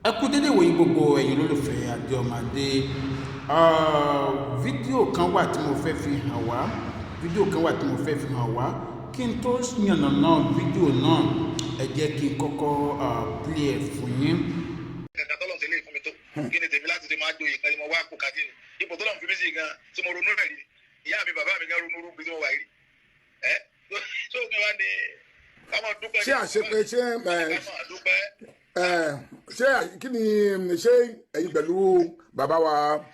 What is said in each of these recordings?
ẹ kú dédé wòye gbogbo ẹ̀yin olólùfẹ́ Adé ọmọ Adé. Fídíò kan wà tí mo fẹ́ fi hàn wá kí n tó yànnàná fídíò náà ẹ jẹ́ kí n kọ́kọ́ play ẹ̀ fún yín. Kàkà tọ́lọ̀ tẹ́lẹ̀ fún mi tó kí ni tèmi láti máa joyè kan ni mo wá kó kàdé ni ipò tọ́lọ̀ fi mí sí gan tí mo ronú rẹ̀ rí ìyá mi bàbá mi gan ronú rúbi tí mo wà rí tó kí wá ní káwọn dúpẹ́. ṣé àṣepẹ ṣé kí ni ṣé ẹ̀yin pẹ̀lú bàbá wa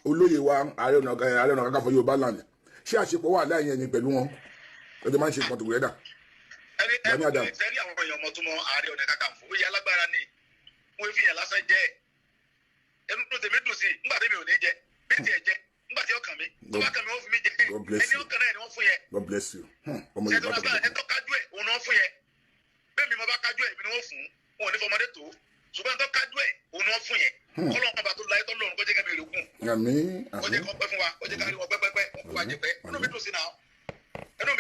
olóyè wa Ààrẹ Ọ̀nà Kakanfò Yorùbá land ṣé àṣepọ̀ wà láàyè ẹ̀yin pẹ̀lú wọn ọjọ́ máa ń ṣe pọ̀ tó wẹ́dà. ẹni sẹ́rí àwọn èèyàn ọmọ tó mọ Ààrẹ Ọ̀nà Kakanfò ó yẹ alágbára ni wọ́n fi yẹn lásán jẹ́ ẹnu tó tèmi dùn sí nígbà tèmi ò ní jẹ bí tiẹ̀ jẹ nígbà tí ọkàn mi tó bá kàn mí wọ́n fi mí jẹ ẹni ọkàn náà ni wọ́n fún yẹ. God bless you. ṣètò ọgbà ẹ̀tọ́ kájú ẹ̀ òun náà fún yẹ bẹ́ẹ̀ mi mo bá kájú ẹ̀ mi ni wọ́n fún wọn ò ní fọmọdé tó ṣùgbọ́n ẹ̀tọ́ kájú ẹ̀ òun náà fún yẹ kọ́lọ́ ọba tó láyé tọ́lọ́run kó jẹ́ kẹ́mi ìrògùn kó jẹ́ kọ́ pẹ́ fún wa kó jẹ́ kárí wọn pẹ́pẹ́pẹ́ wọn kó wa jẹ pẹ́ inú mi dùn sí náà inú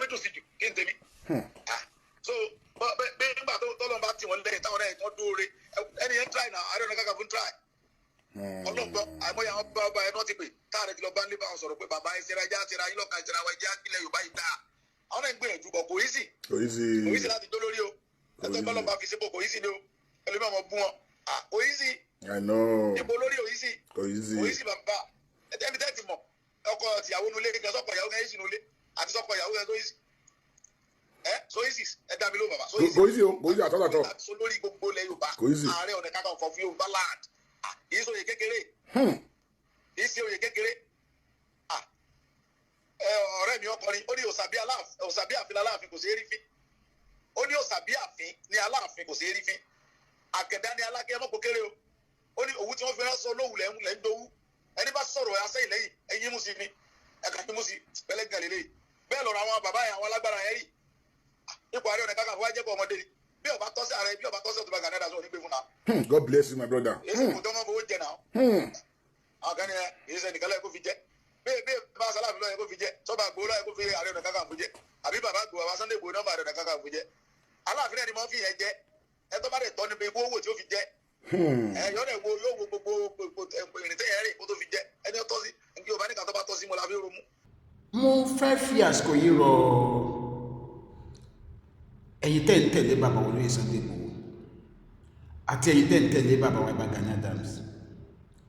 mi dùn sí jù kí n tèmi. So bẹ́ẹ̀ nígbà tó tọ́lọ́run bá tì wọ́n lẹ́yìn táwọn náà wọ́n dóore ẹni yẹn try náà Ààrẹ Ọ̀nà Kakanfò try ọlọ́gbọ́n àìmọye àwọn bàbá ẹ̀ náà ti pè táàrẹ̀ ti lọ bá ń lé bá wọn sọ̀rọ̀ pé bàbá ẹ̀ ṣẹlẹ̀ ẹja ṣẹlẹ̀ ayé lọ́ka ìṣẹ̀lẹ̀ àwọn ẹja ilẹ̀ Yorùbá yìí dáa àwọn náà ń gbìyànjú bọ̀ kò easy láti dó lórí o ẹ̀tọ́ bọ́lọ̀ bá fi sípò kò easy ni o ẹlẹ́mọ̀ ọmọ bú wọn kò easy ipò lórí kò easy bàbá ẹ̀tẹ́bi tẹ́ ti mọ̀ ọkọ ìyàwó nulẹ̀ kẹ́ sọ́kọ ìyàwó kẹ́ easy nulẹ̀ àti sọ́kọ ìyàwó kẹ́ tó easy so easy ẹ̀dá mi ló bàbá so easy àtọ́làtọ́ so lórí gbogbo ilẹ̀ Yorùbá Ààrẹ Ọ̀nà Kakanfò fún Yorùbá land kìí sóye kékeré kìí sí oyè kékeré ọ̀rẹ́ mi ọkùnrin ó ní òsàbí àfin Aláàfin kò sí é rí fín ó ní òsàbí àfin ní Aláàfin kò sí é rí fín àgẹ̀dá ní alákẹ́ mọ́kò kéré o ó ní òwú tí wọ́n fi ránṣọ lówù lẹ́ ń dowú ẹni bá sọ̀rọ̀ asẹ́yìn lẹ́yìn ẹ̀yìn mú sí ni ẹ̀ka ní mú sí pẹ̀lẹ́gàn lélẹ́yìn bẹ́ẹ̀ lọ́rọ̀ àwọn bàbá yẹn àwọn alágbára yẹn rí ipò Ààrẹ Ọ̀nà Kakanfò wá jẹ́ pọ̀ ọmọdé ni bí ọba tọ́sí ààrẹ bí ọba tọ́sí ọ̀tún bá Gani Adams ní gbé fún náà. God bless you my brother. èsì kò tọ́mọ fowó jẹ náà. àwọn kan ní èsì ẹnìkan lọ́yẹ̀ kó fi jẹ bẹ́ẹ̀ bá Sàlámì lọ́yẹ̀ kó fi jẹ sọ́ba Ìgbòho lọ́yẹ̀ kó fi Ààrẹ Ọ̀nà Kakanfò jẹ àbí bàbá Ìgbòho bàbá Sunday Ìgbòho náà bá Ààrẹ Ọ̀nà Kakanfò jẹ Aláàfin náà ni wọ́n fi yẹn jẹ ẹ tó bá dẹ̀ tọ́ níbi owó tí ó fi jẹ yóò wo gbogbo ìrìntẹ́ yẹn rè kó tó fi jẹ ẹni ó tọ́ sí nkí Yorùbá nìkan tó bá tọ́ sí mo la fi romú. mo fẹ́ fi àsìkò yìí rọ ẹ̀yin tẹ́ ń tẹ̀lé bàbá Olóyè Sunday Igboho àti ẹ̀yin tẹ́ ń tẹ̀lé bàbá wa Gani Adams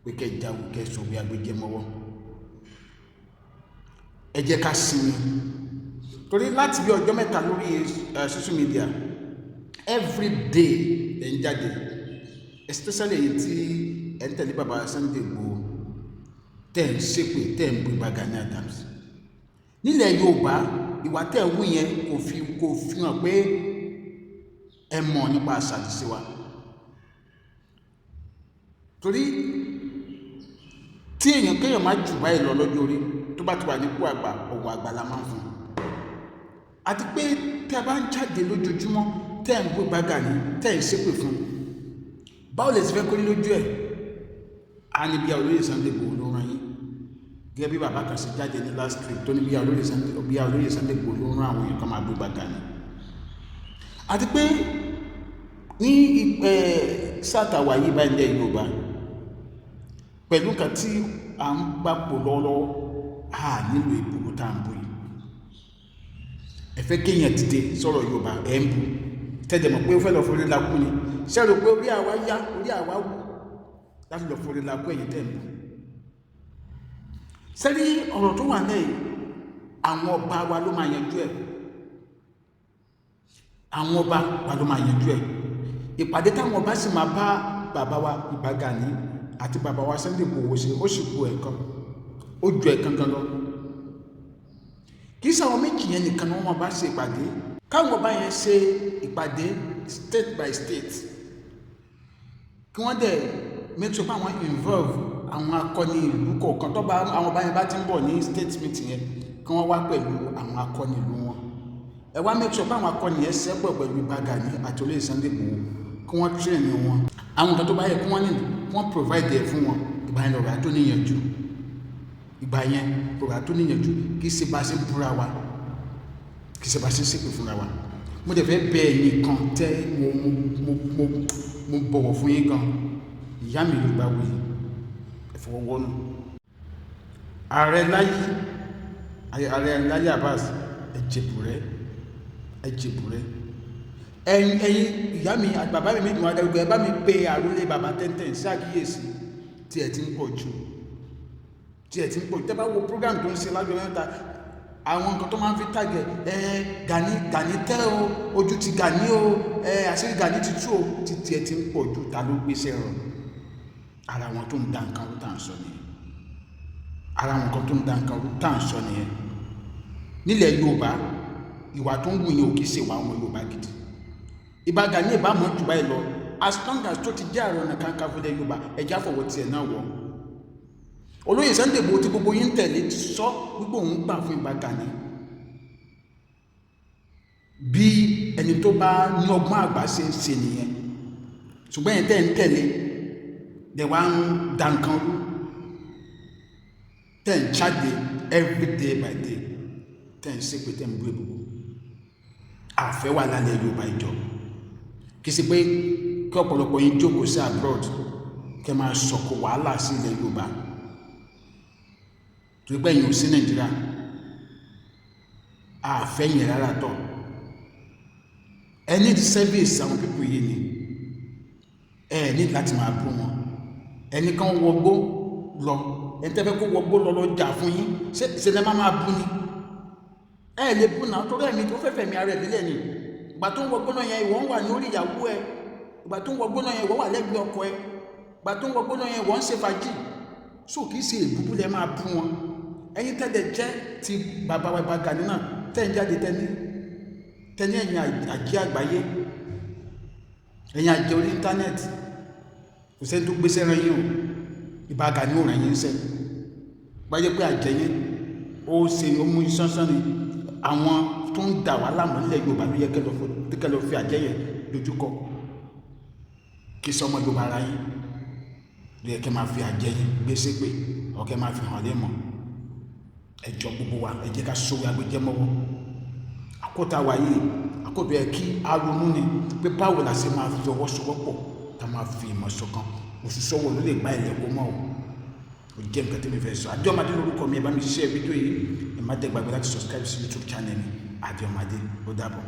pé kẹ́ jáwó kẹ́ sọ bí agbèjẹ mọ́wọ́ ẹ jẹ́ ká sinmi torí láti bí ọjọ́ mẹ́ta lórí social media every day ẹ̀ ń jáde especially èyí tí ẹ̀ ń tẹ̀lé bàbá Sunday Igboho tẹ́ ń ṣépè tẹ́ ń gbé Gani Adams nílẹ̀ Yorùbá ìwà tẹ́ ń wú yẹn kò fi hàn pé ẹ mọ̀ nípa àṣà àti ìṣe wa torí tí èèyàn kéèyàn má jù báyìí lọ lọ́jọ́ orí tó bá ti wà nípò àgbà ọ̀wọ̀ àgbà la máa ń fún àti pé tí a bá ń jáde lójoojúmọ́ tẹ́ ń gbé Gani tẹ́ ń ṣépè fún báwo lè ti fẹ́ kó ní lójú ẹ̀ á ní bí Olóyè Sunday Igboho ló rán yín gẹ́gẹ́ bí bàbá kan ṣe jáde ní last week tó ní bí Olóyè Sunday Igboho ló rán àwọn èèyàn kan máa gbé Gani àti pé ní sátàwá yìí báyìí ilẹ̀ Yorùbá pẹ̀lú nǹkan tí à ń gbapò lọ́wọ́lọ́wọ́ a nílò ìbúrú tá à ń bú yìí ẹ fẹ́ kéèyàn dìde sọ̀rọ̀ Yorùbá ẹ̀ ń bú tẹ́jẹ̀ mọ̀ pé ó fẹ́ lọ forí lakú ni ṣẹ́rò pé orí àwa yá orí àwa wù láti lọ forí lakú ẹ̀yìn tẹ́ ń bú sẹ́rí ọ̀rọ̀ tó wà lẹ́yìn àwọn ọba wa ló máa yanjú ẹ̀ àwọn ọba wa ló máa yanjú ẹ̀ ìpàdé táwọn ọba sì máa bá bàbá wa Ìbà Gani àti bàbá wa Sunday Igboho ṣe ó sì kú ẹ̀kan ó ju ẹ̀kan gan lọ kì í sáwọn méjì yẹn nìkan ni wọ́n bá ṣe ìpàdé káwọn ọba yẹn ṣe ìpàdé state by state kí wọ́n dẹ̀ make sure pé àwọn involve àwọn akọni ìlú kọ̀ọ̀kan tó bá àwọn ọba yẹn bá ti ń bọ̀ ní state meeting yẹn kí wọ́n wá pẹ̀lú àwọn akọni ìlú wọn ẹ wá make sure pé àwọn akọni yẹn ṣẹ́pọ̀ pẹ̀lú Ìbà Gani àti Olóyè Sunday Igboho kí wọ́n train wọn àwọn nǹkan tó bá yẹ kí wọ́n ní wọ́n provide ẹ̀ fún wọn ìgbà yẹn lọ́rọ̀ tó níyànjú ìgbà yẹn lọ́rọ̀ tó níyànjú kì í ṣe bá ṣe ń búra wa kì í ṣe bá ṣe ń ṣépè fúnra wa mo dẹ̀ fẹ́ bẹ ẹ̀yin kan tẹ́ mo bọ̀wọ̀ fún yín gan, ìyá mi Yorùbá wí ẹ̀fọwọ́wọ́nù Ààrẹ Láyé Abbas ẹ̀jẹ̀bùrẹ́ ẹ̀yin ìyá mi bàbá mi méjì wọn adarúgbó ẹ bá mi pe àrólé bàbá tẹ́ntẹ́n sí àkíyèsí tí ẹ ti ń pọ̀ jù tẹ́ bá wo program tó ń ṣe lájọ mẹ́ta àwọn nǹkan tó máa ń fi tàgẹ̀ Gani tẹ́ o ojú ti Gani o àṣírí Gani ti tú o títí ẹ ti ń pọ̀ jù ta ló gbéṣẹ́ rọ ara wọn tó ń da nǹkan rú tá à ń sọ nìyẹn nílẹ̀ Yorùbá ìwà tó ń wù yẹn ò kìí ṣe wà àwọn Yorùbá gidi ìbá Gani ìbá mọ̀ jù báyìí lọ as long as tó ti jẹ́ Ààrẹ Ọ̀nà Kakanfò ilẹ̀ Yorùbá ẹ̀já fọwọ́ tiẹ̀ náà wọ̀ Olóyè Sunday Igboho tí gbogbo yín tẹ̀lé ti sọ wípé òun gbà fún ìbá Gani bí ẹni tó bá ní ọgbọ́n àgbà ṣe ń ṣe nìyẹn ṣùgbọ́n yẹn tẹ́ ń tẹ̀lé dẹ̀ wá ń da nǹkan rú tẹ́ ń jáde every day by day tẹ́ ń ṣépè tẹ́ ń bú èbùbù àfẹ́ wà lálẹ́ Yorùbá ìjọ kì í ṣe pé kí ọ̀pọ̀lọpọ̀ yín jókòó sí abroad kẹ́ máa sọ̀kò wàhálà sí ilẹ̀ Yorùbá torí pé ẹ̀yin ò sí Nàìjíríà àfẹ́ yẹn rárá tọ̀ ẹ need service àwọn pípọ̀ yìí ni ẹ need láti máa bú wọn ẹni kan wọgbó lọ ẹni tẹ́fẹ́ kó wọgbó lọ jà fún yín ṣe lẹ́ máa bú ni ẹ lè bú náà torí ẹ̀mí tó fẹ́fẹ́ mi ara ẹ̀ nílẹ̀ ni ìgbà tó ń wọgbó náà yẹn ìwọ ń wà ní orí ìyàwó ẹ ìgbà tó ń wọgbó náà yẹn ìwọ wà lẹ́gbẹ̀ẹ́ ọkọ ẹ ìgbà tó ń wọgbó náà yẹn ìwọ ń ṣe fàájì so kìí ṣe ìbúbú lẹ máa bú wọn ẹ̀yin tẹ́lẹ̀ jẹ́ ti bàbá wa ìbá Gani náà tẹ́ ń jáde tẹ́ni ẹ̀yin àjẹ́ àgbáyé ẹ̀yin àjẹ́ orí íńtánẹ́ẹ̀tì kò sẹ́ni tó gbéṣẹ́ rẹ̀ yín o ìbá Gani ò rẹ̀ yín ń sẹ́ báyé pé àjẹ́ yín ó ṣe ó mú sánsán ni àwọn tó ń dà wá láàmú nílẹ̀ Yorùbá ló yẹ kẹ́ lọ fi àjẹ́ yẹn dojúkọ kí sọmọ Yorùbá ara yín ló yẹ kẹ́ máa fi àjẹ́ yín gbé ṣépè ọ̀kẹ́ máa fi hàn lé mọ́ ẹjọ́ gbogbo wa ẹ jẹ́ ká sówó agbẹjẹ́ mọ́wọ́ àkótá wa yìí àkótó yẹ kí aronú ni pé báwo la ṣe máa fi ọwọ́ sowọ́pọ̀ tá máa fi ìmọ̀ ṣọ̀kan òṣìṣọ́wọ́ ló lè gba ẹ̀lẹ́kọ́ mọ́ o jẹ́ nǹkan tí mi fẹ́ sọ Adéọmọdé lórúkọ mi ẹ bá mi ṣiṣẹ́ fídíò yìí ẹ má dẹ́ gbàgbé láti subscribe sí YouTube channel mi Adéọmọdé ó dàbọ̀.